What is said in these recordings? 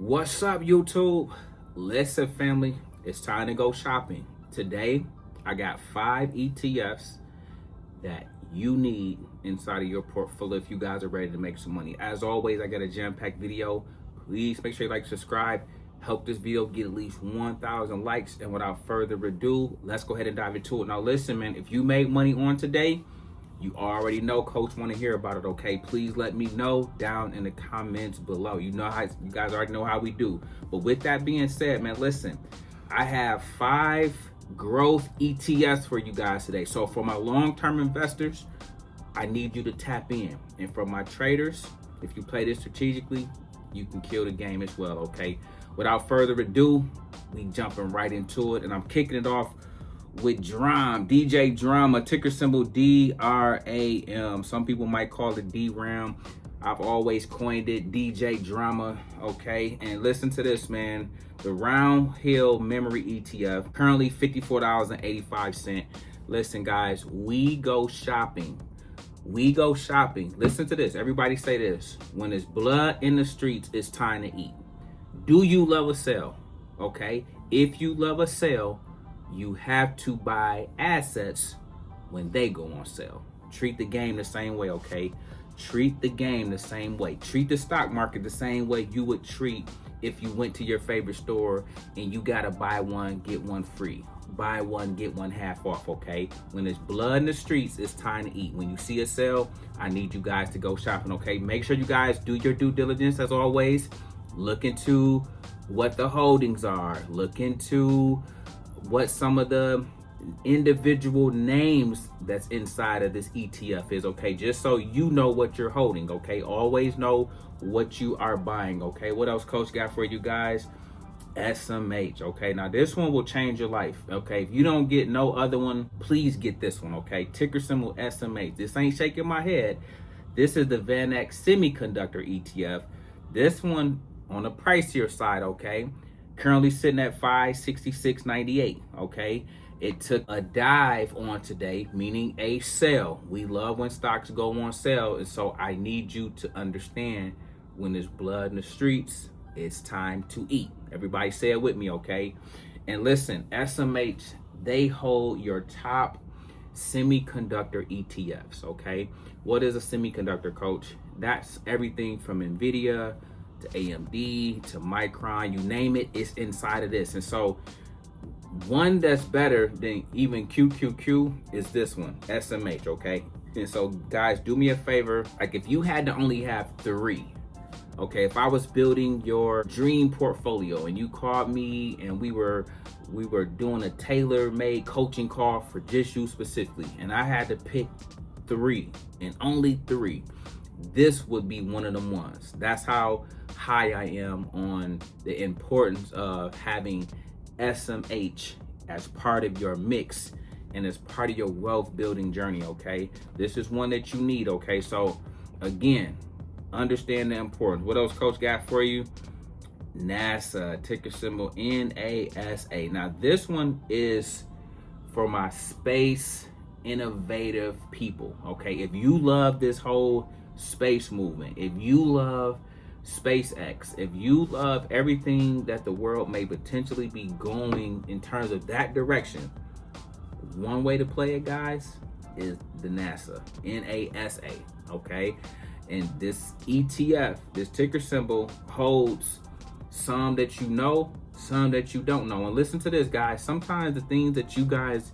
What's up, YouTube? Listen, family, it's time to go shopping. Today, I got 5 ETFs that you need inside of your portfolio if you guys are ready to make some money. As always, I got a jam-packed video. Please make sure you like, subscribe, help this video get at least 1,000 likes. And without further ado, let's go ahead and dive into it. Now, listen, man, if you made money on today, you already know Coach want to hear about it, okay? Please let me know down in the comments below. You know how you guys already know how we do. But with that being said, man, listen, I have 5 growth ETFs for you guys today. So for my long-term investors, I need you to tap in. And for my traders, if you play this strategically, you can kill the game as well, okay? Without further ado, we jumping right into it, and I'm kicking it off with DRAM, DJ Drama, ticker symbol DRAM. Some people might call it DRAM. I've always coined it DJ Drama, okay? And listen to this, man. The Round Hill Memory ETF, currently $54.85. Listen, guys, we go shopping. We go shopping. Listen to this. Everybody say this. When there's blood in the streets, it's time to eat. Do you love a sale? Okay? If you love a sale, you have to buy assets when they go on sale. Treat the game the same way, okay? Treat the game the same way. Treat the stock market the same way you would treat if you went to your favorite store and you gotta buy one, get one free. Buy one, get one half off, okay? When there's blood in the streets, it's time to eat. When you see a sale, I need you guys to go shopping, okay? Make sure you guys do your due diligence as always. Look into what the holdings are. Look into what some of the individual names that's inside of this ETF is, okay? Just so you know what you're holding, okay? Always know what you are buying, okay? What else Coach got for you guys? SMH, okay? Now this one will change your life, okay? If you don't get no other one, please get this one, okay? Ticker symbol SMH. This ain't shaking my head. This is the Vanguard semiconductor ETF. This one on the pricier side, okay? Currently sitting at $566.98, okay? It took a dive on today, meaning a sale. We love when stocks go on sale, and so I need you to understand when there's blood in the streets, it's time to eat. Everybody say it with me, okay? And listen, SMH, they hold your top semiconductor ETFs, okay? What is a semiconductor, Coach? That's everything from NVIDIA to AMD to Micron, you name it, it's inside of this. And so one that's better than even QQQ is this one, SMH, okay? And so guys, do me a favor, like if you had to only have 3, okay, if I was building your dream portfolio and you called me and we were doing a tailor-made coaching call for just you specifically, and I had to pick 3 and only 3, this would be one of them ones. That's how high I am on the importance of having SMH as part of your mix and as part of your wealth building journey, okay? This is one that you need, okay? So again, understand the importance. What else Coach got for you? NASA, ticker symbol NASA. Now this one is for my space innovative people, okay? If you love this whole space movement, if you love SpaceX, if you love everything that the world may potentially be going in terms of that direction, one way to play it, guys, is the NASA, NASA, okay? And this ETF, this ticker symbol, holds some that you know, some that you don't know. And listen to this, guys. Sometimes the things that you guys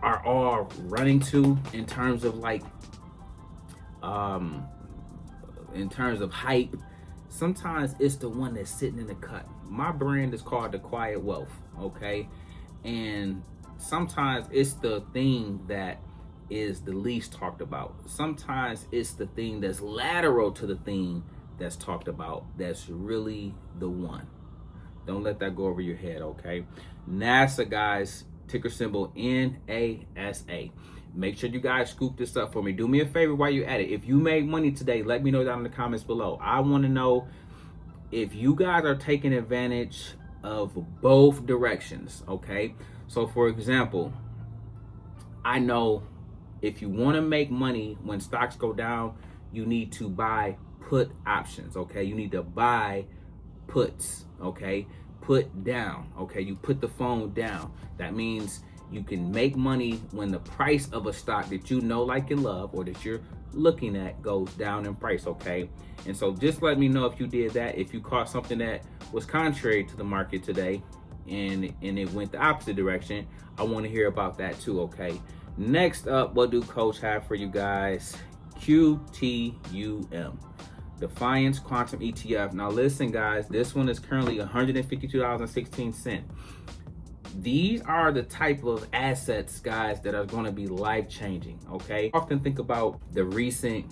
are all running to in terms of like, in terms of hype, sometimes it's the one that's sitting in the cut. My brand is called The Quiet Wealth, okay? And sometimes it's the thing that is the least talked about. Sometimes it's the thing that's lateral to the thing that's talked about that's really the one. Don't let that go over your head, okay? NASA, guys, ticker symbol NASA. Make sure you guys scoop this up for me. Do me a favor while you're at it. If you made money today, let me know down in the comments below. I want to know if you guys are taking advantage of both directions, okay? So for example, I know if you want to make money when stocks go down, you need to buy put options, okay? You need to buy puts, okay? Put down, okay? You put the phone down. That means you can make money when the price of a stock that you know, like, and love, or that you're looking at goes down in price, okay? And so just let me know if you did that, if you caught something that was contrary to the market today and it went the opposite direction. I want to hear about that too, okay? Next up, what do Coach have for you guys? QTUM, Defiance Quantum ETF. Now listen, guys, this one is currently $152.16. These are the type of assets, guys, that are going to be life-changing, okay? I often think about the recent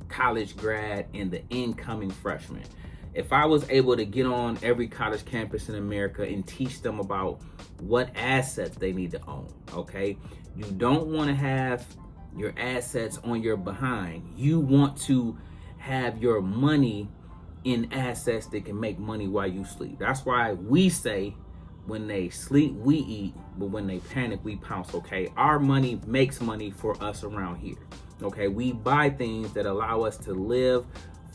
college grad and the incoming freshman. If I was able to get on every college campus in America and teach them about what assets they need to own, okay? You don't want to have your assets on your behind. You want to have your money in assets that can make money while you sleep. That's why we say, when they sleep, we eat, but when they panic, we pounce, okay? Our money makes money for us around here, okay? We buy things that allow us to live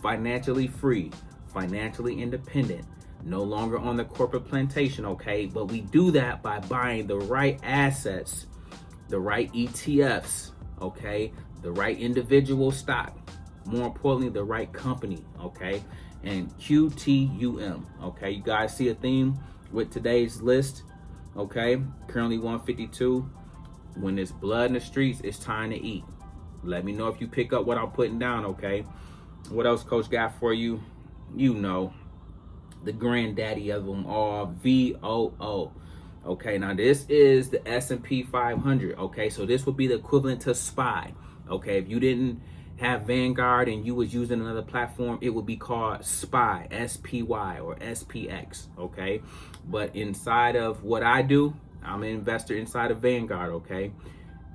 financially free, financially independent, no longer on the corporate plantation, okay? But we do that by buying the right assets, the right ETFs, okay? The right individual stock, more importantly, the right company, okay? And QTUM, okay? You guys see a theme with today's list, okay? Currently 152. When there's blood in the streets, it's time to eat. Let me know if you pick up what I'm putting down, okay? What else Coach got for you? You know, the granddaddy of them all, VOO. Okay, now this is the S&P 500, okay? So this would be the equivalent to SPY, okay? If you didn't have Vanguard and you was using another platform, it would be called SPY, SPY, or SPX, okay? But inside of what I do, I'm an investor inside of Vanguard, okay?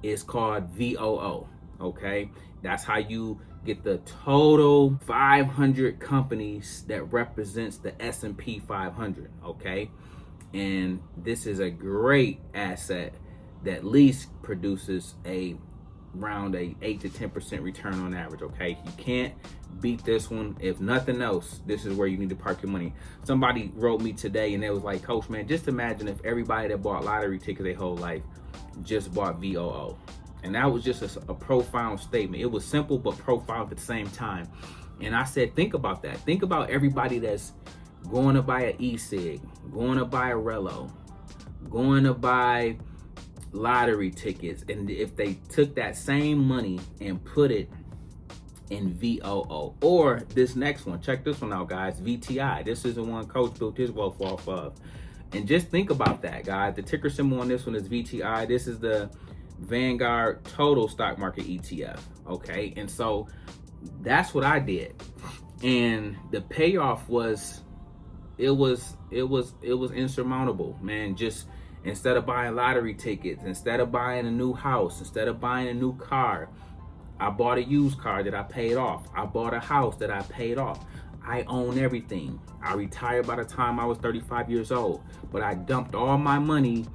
It's called VOO, okay? That's how you get the total 500 companies that represents the S&P 500, okay? And this is a great asset that at least produces around a 8 to 10% return on average, okay? You can't beat this one. If nothing else, this is where you need to park your money. Somebody wrote me today and they was like, Coach, man, just imagine if everybody that bought lottery tickets their whole life just bought VOO. And that was just a profound statement. It was simple but profound at the same time. And I said, think about that. Think about everybody that's going to buy an e-cig, going to buy a Relo, going to buy lottery tickets, and if they took that same money and put it in VOO, or this next one, check this one out, guys, VTI. This is the one Coach built his wealth off of. And just think about that, guys. The ticker symbol on this one is VTI. This is the Vanguard Total Stock Market ETF, okay? And so that's what I did, and the payoff was it was insurmountable, man. Just instead of buying lottery tickets, instead of buying a new house, instead of buying a new car, I bought a used car that I paid off. I bought a house that I paid off. I own everything. I retired by the time I was 35 years old, but I dumped all my money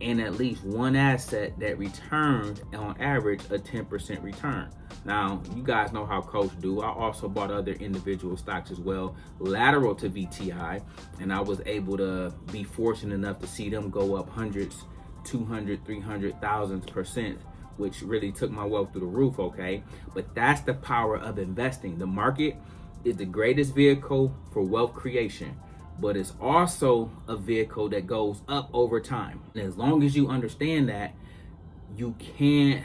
in at least one asset that returned on average a 10% return. Now, you guys know how Coach do. I also bought other individual stocks as well, lateral to VTI, and I was able to be fortunate enough to see them go up hundreds, 200, 300,000%, which really took my wealth through the roof, okay? But that's the power of investing. The market is the greatest vehicle for wealth creation, but it's also a vehicle that goes up over time. And as long as you understand that, you can't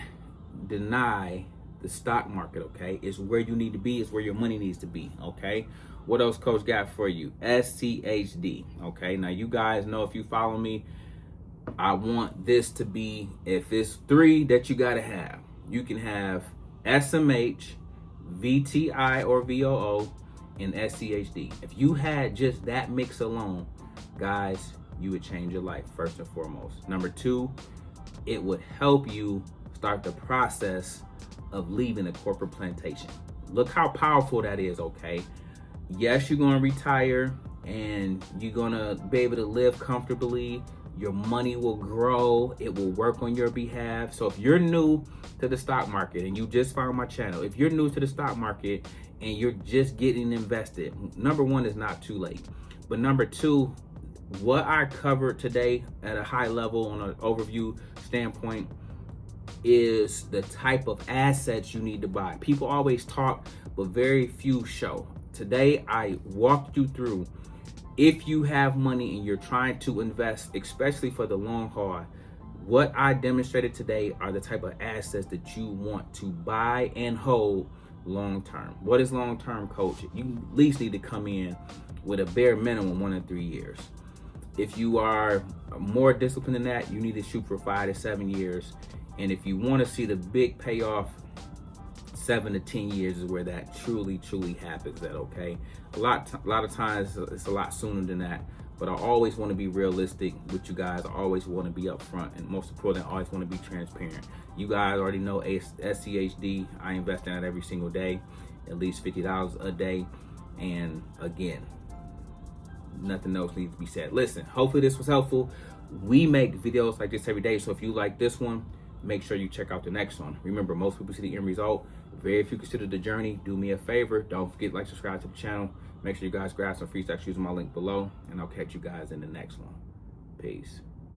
deny the stock market, okay? It's where you need to be. It's where your money needs to be, okay? What else Coach got for you? SCHD, okay? Now, you guys know, if you follow me, I want this to be, if it's three that you got to have, you can have SMH, VTI or VOO, and SCHD. If you had just that mix alone, guys, you would change your life first and foremost. Number two, it would help you start the process of leaving the corporate plantation. Look how powerful that is, okay? Yes, you're gonna retire and you're gonna be able to live comfortably. Your money will grow, it will work on your behalf. So if you're new to the stock market and you just found my channel, if you're new to the stock market and you're just getting invested, number one, is not too late. But number two, what I covered today at a high level on an overview standpoint is the type of assets you need to buy. People always talk, but very few show. Today, I walked you through, if you have money and you're trying to invest, especially for the long haul, what I demonstrated today are the type of assets that you want to buy and hold long term. What is long term, coach? You at least need to come in with a bare minimum 1 to 3 years. If you are more disciplined than that, you need to shoot for 5 to 7 years. And if you want to see the big payoff, 7 to 10 years is where that truly happens. That okay? A lot of times it's a lot sooner than that. But I always want to be realistic with you guys. I always want to be upfront, and most importantly, I always want to be transparent. You guys already know SCHD. I invest in it every single day, at least $50 a day. And again, nothing else needs to be said. Listen, hopefully this was helpful. We make videos like this every day, so if you like this one, make sure you check out the next one. Remember, most people see the end result. Very few consider the journey. Do me a favor. Don't forget to subscribe to the channel. Make sure you guys grab some free stocks using my link below, and I'll catch you guys in the next one. Peace.